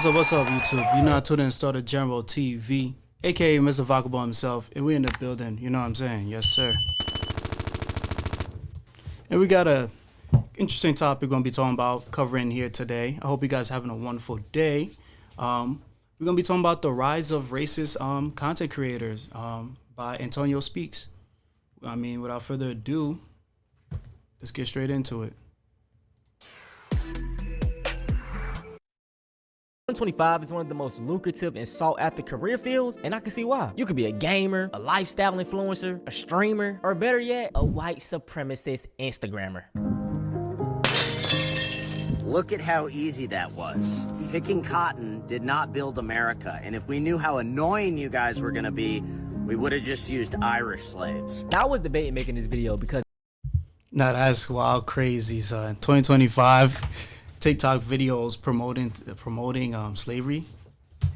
What's up, YouTube? You know I tuned in and started General TV, aka Mr. Vagabond himself, and we in the building, you know what I'm saying? Yes, sir. And we got a interesting topic we're gonna be talking about, covering here today. I hope you guys having a wonderful day. We're gonna be talking about the rise of racist content creators by Antonio Speaks. I mean, without further ado, let's get straight into it. 2025 is one of the most lucrative and sought after career fields, and I can see why. You could be a gamer, a lifestyle influencer, a streamer, or better yet, a white supremacist Instagrammer. Look at how easy that was. Picking cotton did not build America, and if we knew how annoying you guys were gonna be, we would have just used Irish slaves. Now, I was debating making this video because Now that's wild crazy, son. 2025. TikTok videos promoting slavery,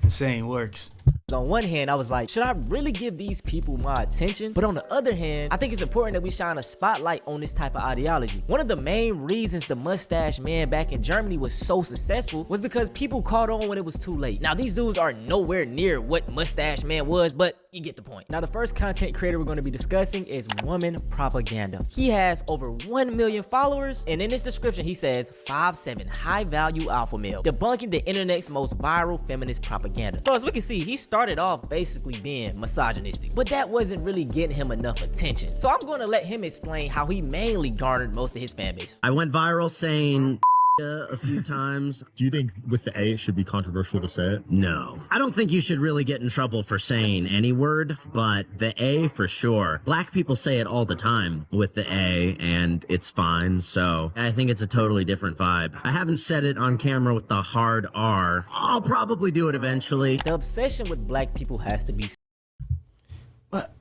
insane works. on one hand, I was like, should I really give these people my attention? But on the other hand, I think it's important that we shine a spotlight on this type of ideology. One of the main reasons the mustache man back in Germany was so successful was because people caught on when it was too late. Now, these dudes are nowhere near what mustache man was, but you get the point. Now, the first content creator we're going to be discussing is Woman Propaganda. He has over 1 million followers, and in his description, he says 5'7" high-value alpha male, debunking the internet's most viral feminist propaganda. So as we can see, he started off basically being misogynistic, but that wasn't really getting him enough attention. So I'm going to let him explain how he mainly garnered most of his fan base. I went viral saying a few times. Do you think with the A it should be controversial to say it? No. I don't think you should really get in trouble for saying any word, but the A for sure. Black people say it all the time with the A, and it's fine, so I think it's a totally different vibe. I haven't said it on camera with the hard R. I'll probably do it eventually. The obsession with black people has to be. But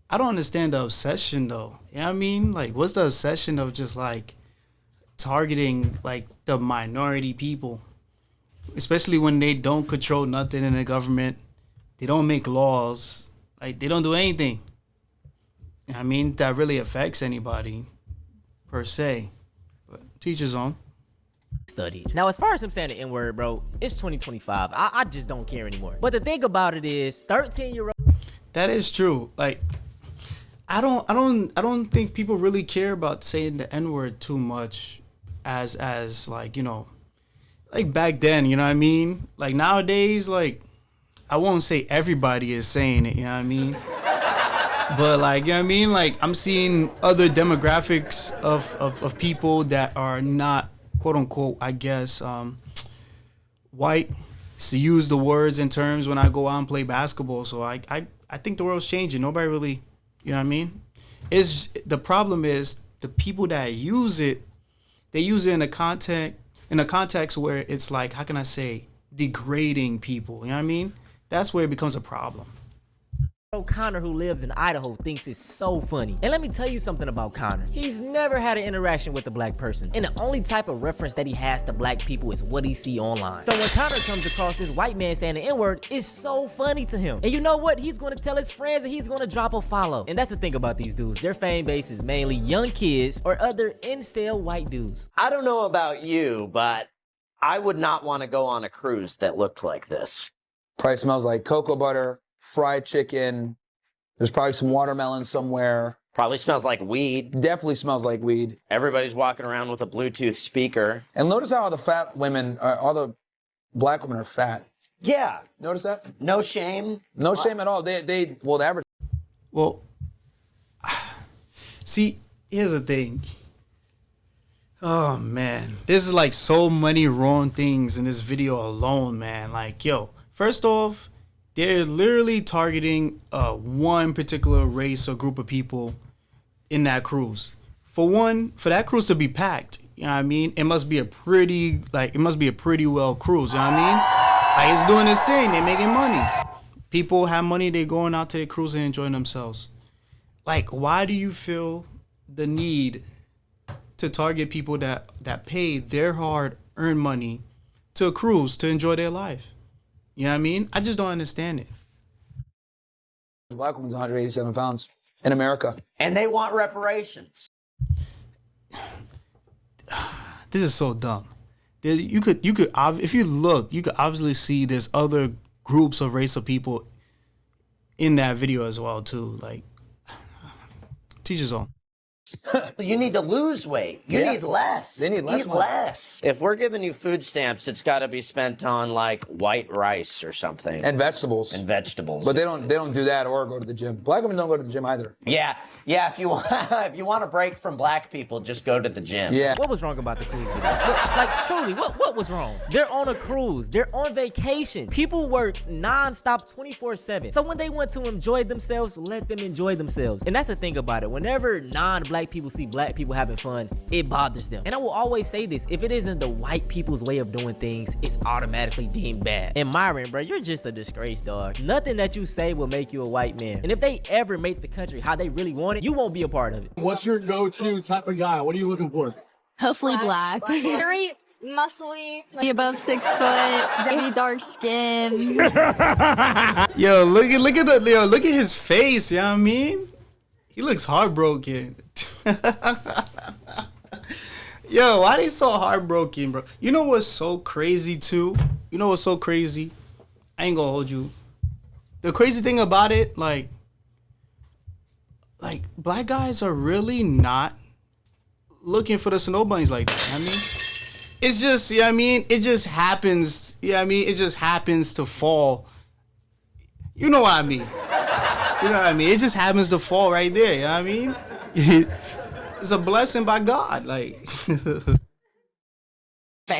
I don't understand the obsession though. You know what I mean? Like, what's the obsession of just like targeting like the minority people, especially when they don't control nothing in the government, they don't make laws, like they don't do anything. I mean, that really affects anybody per se, but teach his own. Study. Now, as far as him saying the N-word, bro, it's 2025. I just don't care anymore. But the thing about it is, 13-year-old. That is true. Like, I don't think people really care about saying the N-word too much as like, you know, like back then, you know what I mean? Like nowadays, like I won't say everybody is saying it, you know what I mean? But like, you know what I mean? Like I'm seeing other demographics of people that are not quote unquote, I guess, white, to use the words and terms when I go out and play basketball. So I think the world's changing. Nobody really, you know what I mean? The problem is the people that use it, they use it in a context where it's like, how can I say, degrading people, you know what I mean? That's where it becomes a problem. Connor, who lives in Idaho, thinks it's so funny. And let me tell you something about Connor. He's never had an interaction with a black person, and the only type of reference that he has to black people is what he see online. So when Connor comes across this white man saying the N-word, it's so funny to him. And you know what? He's going to tell his friends and he's going to drop a follow. And that's the thing about these dudes. Their fan base is mainly young kids or other incel white dudes. I don't know about you, but I would not want to go on a cruise that looked like this. Probably smells like cocoa butter, fried chicken. There's probably some watermelon somewhere. Probably smells like weed. Definitely smells like weed. Everybody's walking around with a Bluetooth speaker. And notice how all the fat women, all the black women are fat. Yeah. Notice that? No shame. No shame at all. The average. Well, see, here's the thing. Oh man, there's like so many wrong things in this video alone, man. Like, yo, first off, they're literally targeting one particular race or group of people in that cruise. For one, for that cruise to be packed, you know what I mean? It must be a pretty well cruise, you know what I mean? Like, it's doing its thing, they're making money. People have money, they're going out to the cruise and enjoying themselves. Like, why do you feel the need to target people that pay their hard-earned money to a cruise to enjoy their life? You know what I mean? I just don't understand it. Black woman's 187 pounds in America. And they want reparations. This is so dumb. you could if you look, you could obviously see there's other groups of race of people in that video as well too. Like, teach his own. You need to lose weight. You need less. They need less Eat money. less. If we're giving you food stamps, it's got to be spent on like white rice or something. And vegetables. And vegetables. But they don't do that or go to the gym. Black women don't go to the gym either. Yeah. If you want, if you want a break from black people, just go to the gym. Yeah. What was wrong about the cruise video? Like, truly, what was wrong? They're on a cruise. They're on vacation. People work non-stop 24/7. So when they want to enjoy themselves, let them enjoy themselves. And that's the thing about it. Whenever non-black people see black people having fun, it bothers them. And I will always say this, if it isn't the white people's way of doing things, it's automatically deemed bad. And Myron, bro, you're just a disgrace, dog. Nothing that you say will make you a white man. And if they ever make the country how they really want it, you won't be a part of it. What's your go-to type of guy? What are you looking for? Hopefully black. Very muscly, be above 6 foot, be dark skin. Yo, look at his face. You know what I mean? He looks heartbroken. Yo, why they so heartbroken, bro? You know what's so crazy too? You know what's so crazy? I ain't gonna hold you. The crazy thing about it, like black guys are really not looking for the snow bunnies like that. I mean, it's just, you know what I mean? It just happens. Yeah, you know I mean, it just happens to fall. You know what I mean? You know what I mean? It just happens to fall right there. You know what I mean? It's a blessing by God. Like,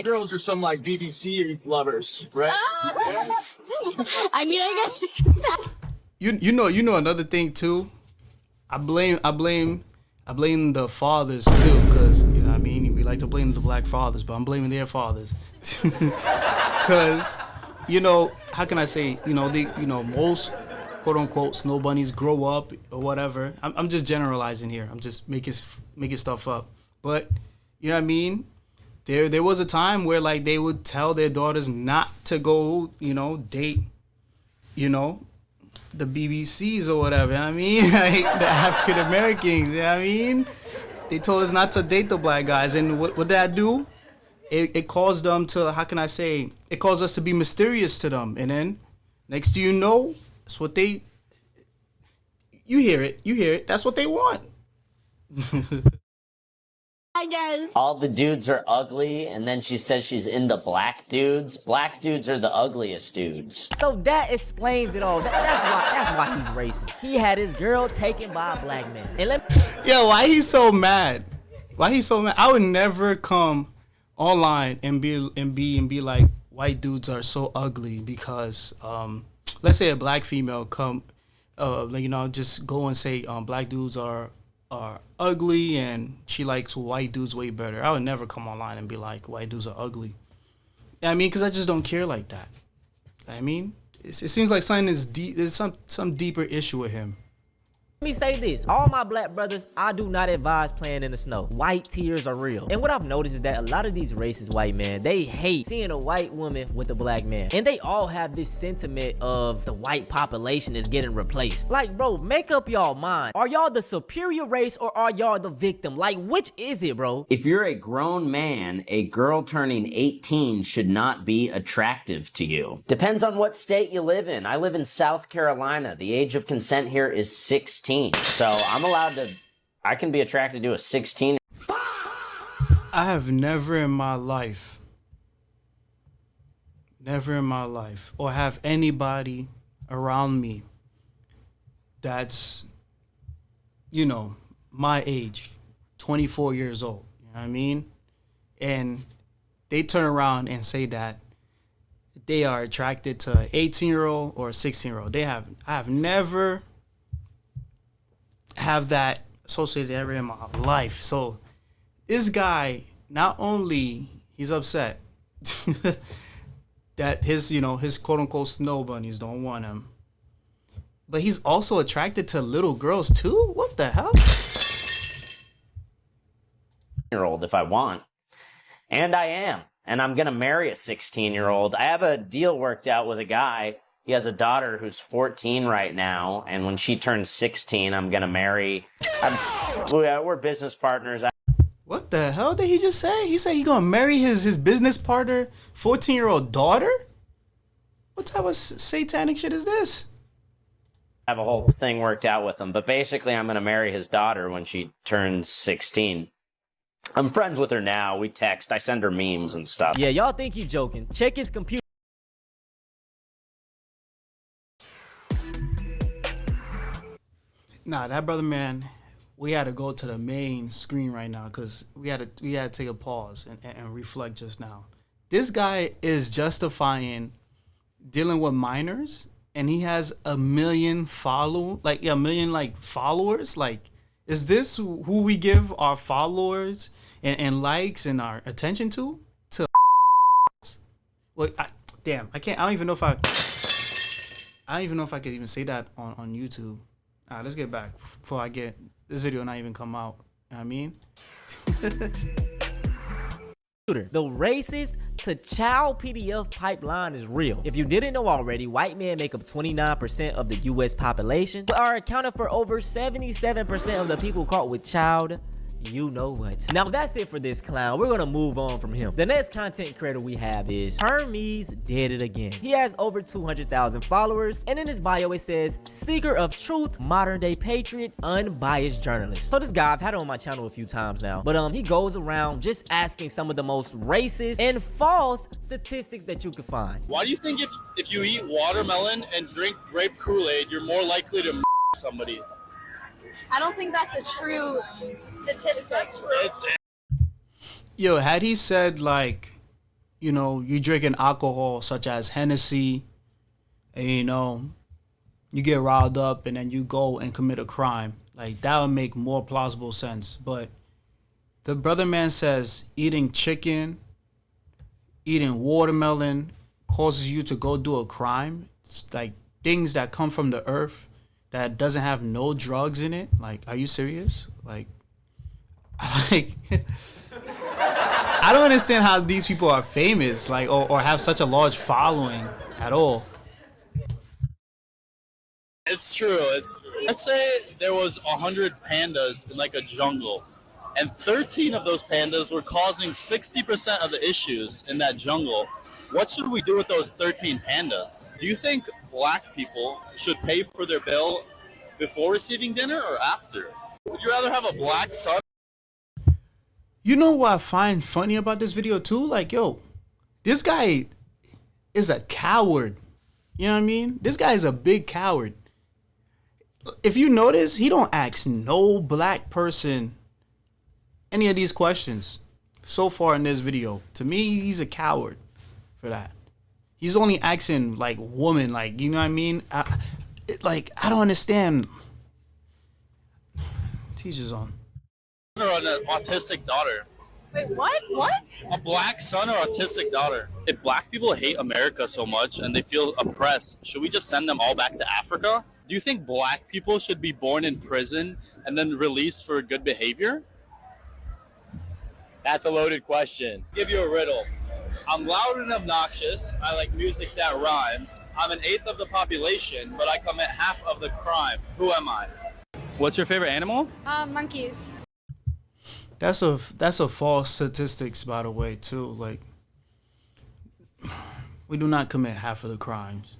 Girls are some like BBC lovers, right? I mean, I guess you can say. you know another thing too. I blame the fathers too, because you know what I mean, we like to blame the black fathers, but I'm blaming their fathers. Because you know, how can I say, most quote unquote snow bunnies grow up or whatever. I'm just generalizing here. I'm just making stuff up. But you know what I mean? There was a time where like they would tell their daughters not to go, date, the BBCs or whatever. You know what I mean? Like the African Americans. You know what I mean? They told us not to date the black guys, and what did that do? It caused them to, how can I say? It caused us to be mysterious to them, and then next thing you know, that's what they. You hear it. That's what they want. I guess. All the dudes are ugly, and then she says she's into black dudes. Black dudes are the ugliest dudes. So that explains it all. That's why he's racist. He had his girl taken by a black man. And Yo, why he's so mad? I would never come online and be like, white dudes are so ugly because let's say a black female come just go and say black dudes are ugly and she likes white dudes way better. I would never come online and be like white dudes are ugly. I mean, because I just don't care like that. I mean, it seems like something is deep. There's some deeper issue with him. let me say this, all my black brothers, I do not advise playing in the snow. White tears are real. And what I've noticed is that a lot of these racist white men, they hate seeing a white woman with a black man. And they all have this sentiment of the white population is getting replaced. Like, bro, make up y'all mind. Are y'all the superior race or are y'all the victim? Like, which is it, bro? If you're a grown man, a girl turning 18 should not be attractive to you. Depends on what state you live in. I live in South Carolina. The age of consent here is 16. So I can be attracted to a 16. I have never in my life, or have anybody around me that's, my age, 24 years old, you know what I mean? And they turn around and say that they are attracted to an 18-year-old or a 16-year-old. I have never have that associated ever in my life. So this guy, not only he's upset that his quote unquote snow bunnies don't want him, but he's also attracted to little girls too? What the hell? Year-old if I want. And I am. And I'm going to marry a 16-year-old. I have a deal worked out with a guy. He has a daughter who's 14 right now, and when she turns 16, I'm going to marry... We're business partners. What the hell did he just say? He said he gonna marry his business partner, 14-year-old daughter? What type of satanic shit is this? I have a whole thing worked out with him, but basically I'm gonna marry his daughter when she turns 16. I'm friends with her now. We text. I send her memes and stuff. Yeah, y'all think he joking. Check his computer. Nah, that brother man, we had to go to the main screen right now because we had to take a pause and reflect just now. This guy is justifying dealing with minors, and he has 1 million followers. Like, is this who we give our followers and likes and our attention to? Well, damn, I can't. I don't even know if I could even say that on YouTube. Let's get back before I get this video not even come out. You know what I mean? The racist to child PDF pipeline is real. If you didn't know already, white men make up 29% of the US population, but are accounted for over 77% of the people caught with child. You know what. Now that's it for this clown. We're gonna move on from him. The next content creator we have is Hermes Did It Again. He has over 200,000 followers, and in his bio it says, seeker of truth, modern day patriot, unbiased journalist. So this guy, I've had him on my channel a few times now, but he goes around just asking some of the most racist and false statistics that you can find. Why do you think if you eat watermelon and drink grape Kool-Aid, you're more likely to somebody? I don't think that's a true statistic. Yo, had he said, like, you know, you drinking alcohol such as Hennessy, and, you know, you get riled up and then you go and commit a crime, like, that would make more plausible sense. But the brother man says eating chicken, eating watermelon causes you to go do a crime. It's like things that come from the earth that doesn't have no drugs in it. Like, are you serious? Like I don't understand how these people are famous, like, or have such a large following at all. It's true. Let's say there was 100 pandas in like a jungle, and 13 of those pandas were causing 60% of the issues in that jungle. What should we do with those 13 pandas? Do you think black people should pay for their bill before receiving dinner or after? Would you rather have a black son? You know what I find funny about this video too? Like, yo, this guy is a coward. You know what I mean? This guy is a big coward. If you notice, he don't ask no black person any of these questions so far in this video. To me, he's a coward for that. He's only asking like woman, like, you know what I mean? I don't understand. Teacher's on. Or an autistic daughter. Wait, what? What? A black son or autistic daughter. If black people hate America so much and they feel oppressed, should we just send them all back to Africa? Do you think black people should be born in prison and then released for good behavior? That's a loaded question. I'll give you a riddle. I'm loud and obnoxious. I like music that rhymes. I'm 1/8 of the population, but I commit half of the crime. Who am I? What's your favorite animal? Monkeys. That's a false statistics, by the way, too. Like, we do not commit half of the crimes.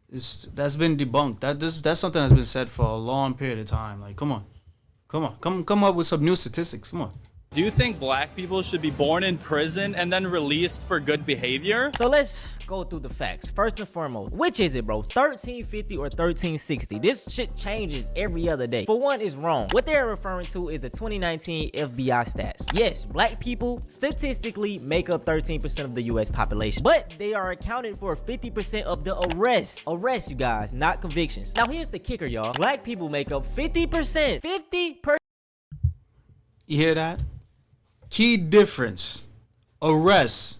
That's been debunked. That's something that's been said for a long period of time. Like, come up with some new statistics. Come on. Do you think black people should be born in prison and then released for good behavior? So let's go through the facts. First and foremost, which is it, bro? 1350 or 1360? This shit changes every other day. For one, it's wrong. What they're referring to is the 2019 FBI stats. Yes, black people statistically make up 13% of the US population, but they are accounted for 50% of the arrests. Arrests, you guys, not convictions. Now here's the kicker, y'all. Black people make up 50%. 50%. You hear that? Key difference. Arrest,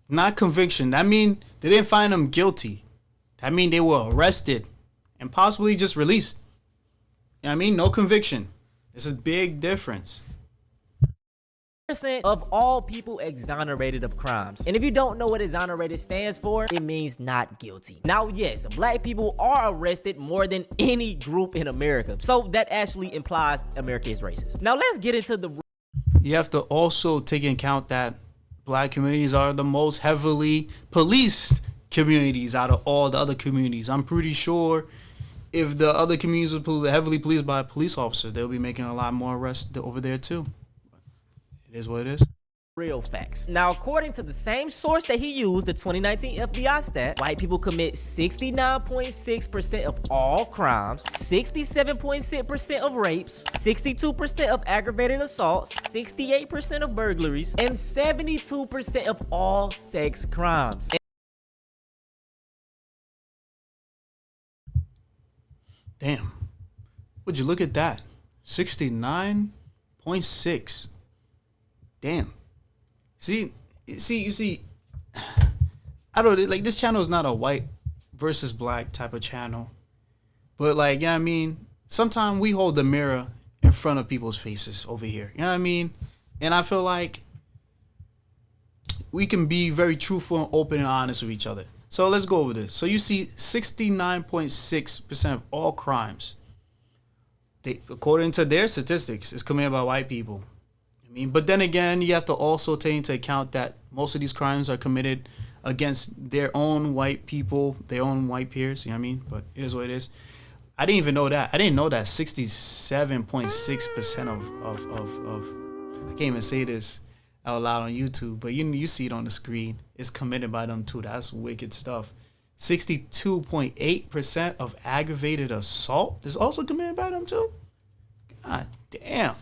not conviction. That mean they didn't find them guilty. That mean they were arrested and possibly just released. You know what I mean? No conviction. It's a big difference. Of all people exonerated of crimes. And if you don't know what exonerated stands for, it means not guilty. Now, yes, black people are arrested more than any group in America. So that actually implies America is racist. Now let's get into the you have to also take into account that black communities are the most heavily policed communities out of all the other communities. I'm pretty sure if the other communities were heavily policed by police officers, they'll be making a lot more arrests over there too. It is what it is. Real facts. Now, according to the same source that he used, the 2019 FBI stat, white people commit 69.6% of all crimes, 67.6% of rapes, 62% of aggravated assaults, 68% of burglaries, and 72% of all sex crimes. Damn. Would you look at that? 69.6. Damn. See, you see, I don't like this channel is not a white versus black type of channel, but like, you know what I mean? Sometimes we hold the mirror in front of people's faces over here, you know what I mean? And I feel like we can be very truthful and open and honest with each other. So let's go over this. So you see 69.6% of all crimes, according to their statistics, is committed by white people. I mean, but then again, you have to also take into account that most of these crimes are committed against their own white people, their own white peers. You know what I mean? But it is what it is. I didn't even know that. I didn't know that 67.6% of I can't even say this out loud on YouTube, but you see it on the screen. It's committed by them too. That's wicked stuff. 62.8% of aggravated assault is also committed by them too. God damn.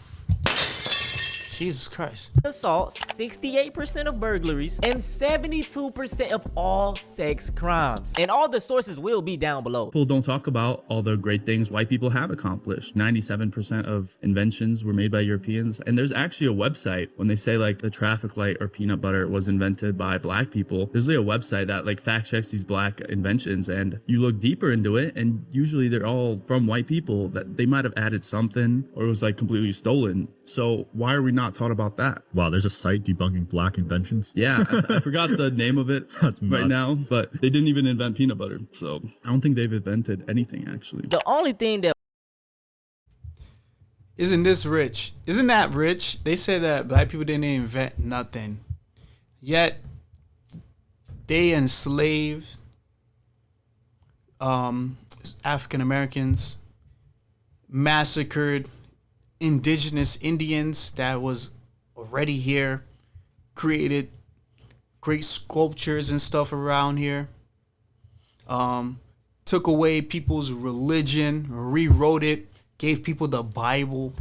Jesus Christ. Assaults, 68% of burglaries, and 72% of all sex crimes. And all the sources will be down below. People don't talk about all the great things white people have accomplished. 97% of inventions were made by Europeans. And there's actually a website when they say like the traffic light or peanut butter was invented by black people. There's like a website that like fact checks these black inventions, and you look deeper into it, and usually they're all from white people that they might have added something or it was like completely stolen. So why are we not taught about that? Wow, there's a site debunking black inventions. Yeah, I forgot the name of it right now, but they didn't even invent peanut butter. So I don't think they've invented anything actually. The only thing that Isn't this rich? Isn't that rich? They said that black people didn't invent nothing, yet they enslaved African Americans, massacred indigenous Indians that was already here, created great sculptures and stuff around here, took away people's religion, rewrote it, gave people the Bible.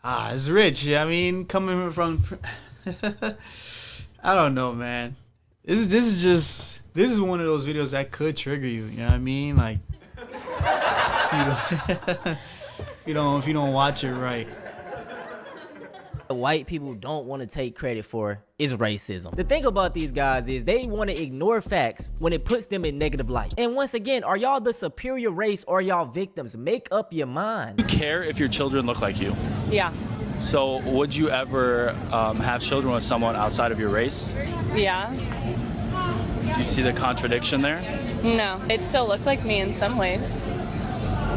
It's rich. I mean, coming from I don't know, man. This is one of those videos that could trigger you. You know what I mean? Like, if you don't watch it right. white people don't want to take credit for is racism. The thing about these guys is they want to ignore facts when it puts them in negative light. And once again, are y'all the superior race or y'all victims? Make up your mind. You care if your children look like you? Yeah. So would you ever have children with someone outside of your race? Yeah. Do you see the contradiction there? No. They'd still look like me in some ways.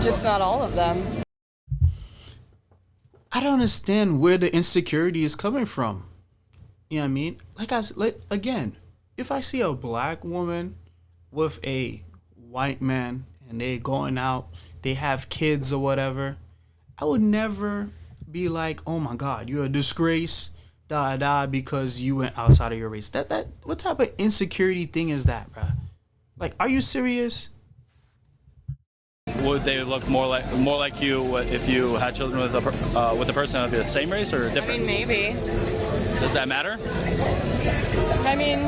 Just not all of them. I don't understand where the insecurity is coming from. You know what I mean? Again, if I see a black woman with a white man and they going out, they have kids or whatever, I would never be like, oh my God, you're a disgrace, because you went outside of your race. What type of insecurity thing is that, bruh? Like, are you serious? Would they look more like you if you had children with a person of the same race or different? I mean, maybe. Does that matter? I mean,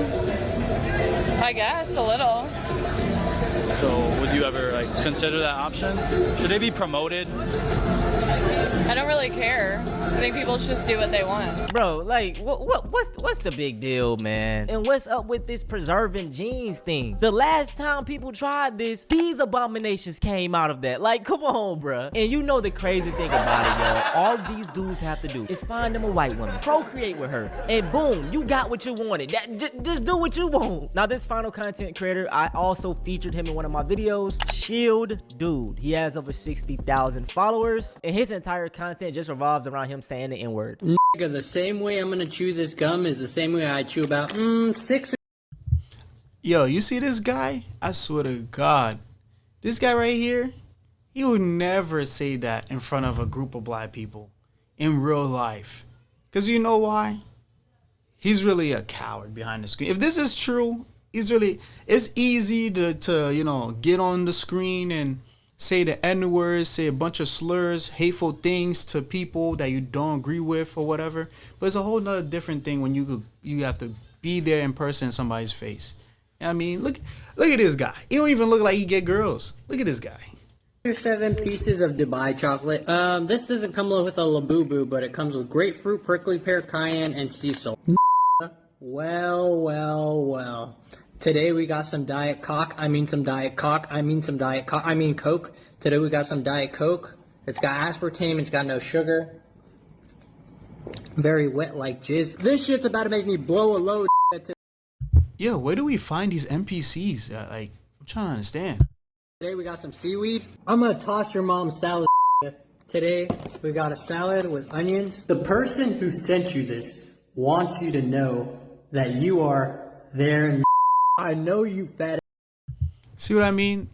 I guess a little. So would you ever consider that option? Should they be promoted? I don't really care. I think people should just do what they want. Bro, like, what's the big deal, man? And what's up with this preserving genes thing? The last time people tried this, these abominations came out of that. Like, come on, bro. And you know the crazy thing about it, y'all. All these dudes have to do is find them a white woman, procreate with her, and boom, you got what you wanted. Just do what you want. Now, this final content creator, I also featured him in one of my videos. Shield dude. He has over 60,000 followers, and his entire content just revolves around him saying the N-word. Nigga, the same way I'm gonna chew this gum is the same way I chew about 6. Yo, you see this guy? I swear to God, this guy right here, he would never say that in front of a group of black people in real life. Because you know why? He's really a coward behind the screen. If this is true, it's easy to you know, get on the screen and say the N-word, say a bunch of slurs, hateful things to people that you don't agree with or whatever. But it's a whole nother different thing when you have to be there in person in somebody's face. I mean, look at this guy. He don't even look like he get girls. Look at this guy. 7 pieces of Dubai chocolate. This doesn't come with a Labubu, but it comes with grapefruit, prickly pear, cayenne, and sea salt. Well. Today we got some Diet Coke. I mean Coke. Today we got some Diet Coke. It's got aspartame. It's got no sugar. Very wet like jizz. This shit's about to make me blow a load. Yo, where do we find these NPCs? Like, I'm trying to understand. Today we got some seaweed. I'm gonna toss your mom's salad. Today we got a salad with onions. The person who sent you this wants you to know that you are there. I know you fat. See what I mean?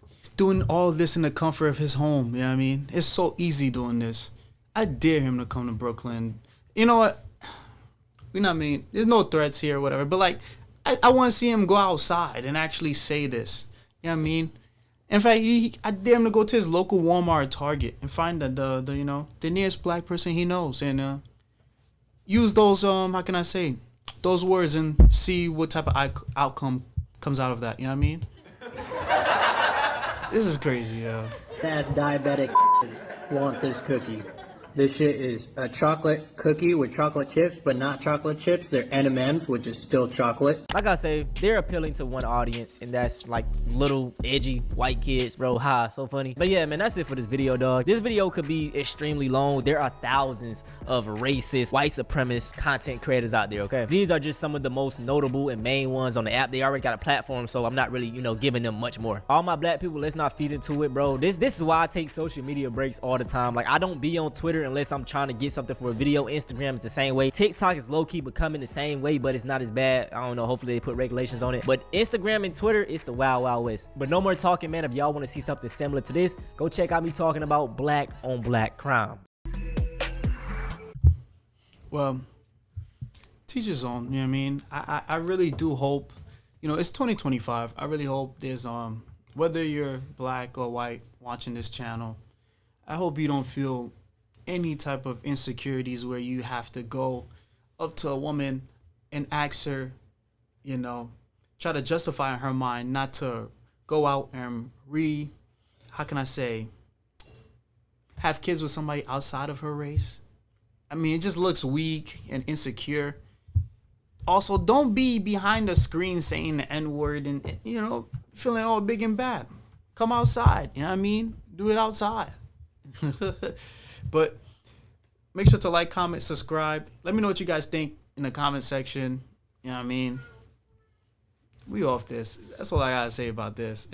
He's doing all this in the comfort of his home. You know what I mean? It's so easy doing this. I dare him to come to Brooklyn. You know what? You know what I mean? There's no threats here or whatever. But like, I want to see him go outside and actually say this. You know what I mean? In fact, I dare him to go to his local Walmart or Target and find the you know, the nearest black person he knows and use those how can I say, those words and see what type of outcome comes out of that. You know what I mean? This is crazy, yo. That's diabetic want this cookie. This shit is a chocolate cookie with chocolate chips, but not chocolate chips. They're M&Ms, which is still chocolate. Like I say, they're appealing to one audience, and that's like little edgy white kids, bro. Ha, so funny. But yeah, man, that's it for this video, dog. This video could be extremely long. There are thousands of racist, white supremacist content creators out there, okay? These are just some of the most notable and main ones on the app. They already got a platform, so I'm not really, you know, giving them much more. All my black people, let's not feed into it, bro. This is why I take social media breaks all the time. Like, I don't be on Twitter unless I'm trying to get something for a video. Instagram is the same way. TikTok is low-key becoming the same way, but it's not as bad. I don't know, hopefully they put regulations on it. But Instagram and Twitter, it's the wild, wild west. But no more talking, man. If y'all want to see something similar to this, go check out me talking about black on black crime. Well, teach his own, you know what I mean? I really do hope, you know, it's 2025. I really hope there's whether you're black or white watching this channel, I hope you don't feel any type of insecurities where you have to go up to a woman and ask her, you know, try to justify in her mind not to go out and how can I say, have kids with somebody outside of her race. I mean, it just looks weak and insecure. Also, don't be behind the screen saying the N-word and, you know, feeling all big and bad. Come outside, you know what I mean? Do it outside. But make sure to like, comment, subscribe. Let me know what you guys think in the comment section. You know what I mean? We off this. That's all I gotta say about this.